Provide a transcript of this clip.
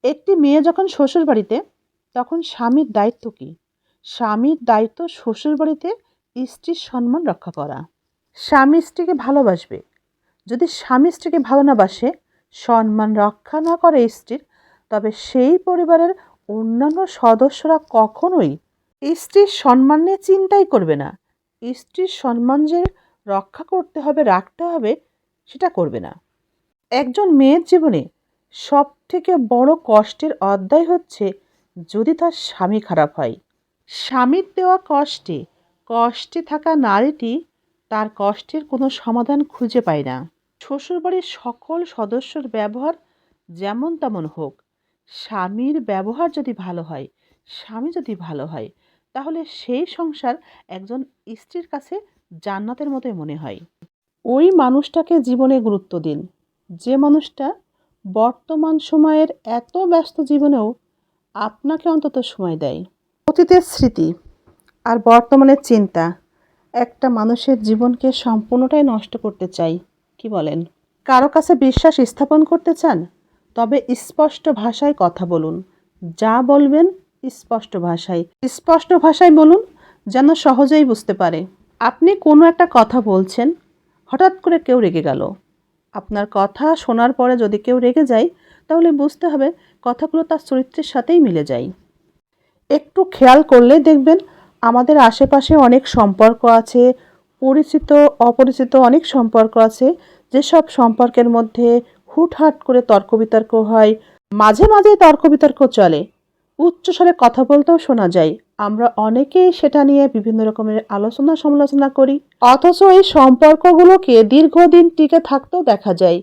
একটি মেয়ে যখন শ্বশুরবাড়িতে, তখন স্বামীর দায়িত্ব কী? স্বামীর দায়িত্ব শ্বশুরবাড়িতে স্ত্রীর সম্মান রক্ষা করা। স্বামী স্ত্রীকে ভালোবাসবে। যদি স্বামী স্ত্রীকে ভালো না বাসে, সম্মান রক্ষা না করে স্ত্রীর, তবে সেই পরিবারের অন্যান্য সদস্যরা কখনোই স্ত্রীর সম্মান নিয়ে চিন্তাই করবে না। স্ত্রীর সম্মান যে রক্ষা করতে হবে, রাখতে হবে, সেটা করবে না। একজন মেয়ের জীবনে সবথেকে বড় কষ্টের অধ্যায় হচ্ছে যদি তার স্বামী খারাপ হয়। স্বামীর দেওয়া কষ্টে কষ্টে থাকা নারীটি তার কষ্টের কোনো সমাধান খুঁজে পায় না। শ্বশুরবাড়ির সকল সদস্যর ব্যবহার যেমন তেমন হোক, স্বামীর ব্যবহার যদি ভালো হয়, স্বামী যদি ভালো হয়, তাহলে সেই সংসার একজন স্ত্রীর কাছে জান্নাতের মতোই মনে হয়। ওই মানুষটাকে জীবনে গুরুত্ব দিন, যে মানুষটা বর্তমান সময়ের এত ব্যস্ত জীবনেও আপনাকে অন্তত সময় দেয়। অতীতের স্মৃতি আর বর্তমানের চিন্তা একটা মানুষের জীবনকে সম্পূর্ণটাই নষ্ট করতে চাই, কি বলেন? কারো কাছে বিশ্বাস স্থাপন করতে চান? তবে স্পষ্ট ভাষায় কথা বলুন। যা বলবেন স্পষ্ট ভাষায় বলুন, যেন সহজেই বুঝতে পারে। আপনি কোনো একটা কথা বলছেন, হঠাৎ করে কেউ রেগে গেল। আপনার কথা শোনার পরে যদি কেউ রেগে যায়, তাহলে বুঝতে হবে কথাগুলো তার চরিত্রের সাথেই মিলে যায়। একটু খেয়াল করলেই দেখবেন আমাদের আশেপাশে অনেক সম্পর্ক আছে, পরিচিত অপরিচিত অনেক সম্পর্ক আছে, যেসব সম্পর্কের মধ্যে হুটহাট করে তর্ক বিতর্ক হয়, মাঝে মাঝে তর্ক বিতর্ক চলে, উচ্চস্বরে কথা বলতেও শোনা যায়। আমরা অনেকেই সেটা নিয়ে বিভিন্ন রকমের আলোচনা সমালোচনা করি, অথচ এই সম্পর্কগুলোকে দীর্ঘদিন টিকে থাকতেও দেখা যায়।